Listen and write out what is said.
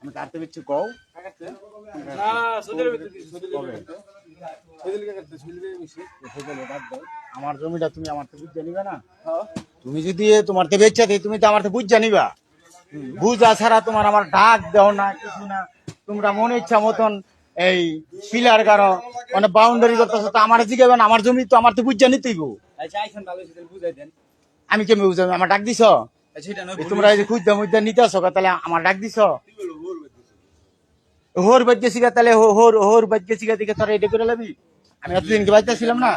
আমি কাটতে দিচ্ছি কও আমার জমিটা তুমি আমার তো বুঝতে নিবে না। তুমি যদি তোমার তো বেচা দিই তুমি তো আমার তো বুঝতে নিবা। বুঝা ছাড়া তোমার আমার ডাক দেও না কিছু না। তোমরা মনে ইচ্ছা মতন এই পিলার গাড়ো মানে বাউন্ডারি করতেছো তো আমার জিগাবেন আমার জমি তো আমার তো বুঝতে নিতেই গো। আমি কেমন বুঝাবো আমার ডাক দিছ তোমরা এই যে খুঁজতে মুজতে নিতে আসো তাহলে আমার ডাক দিছ হোর বাদ গেছি তাহলে হোর বাদ গেছি দিকে তোরা এটা করে লাবি। আমি এতদিনকে বাজতেছিলাম না।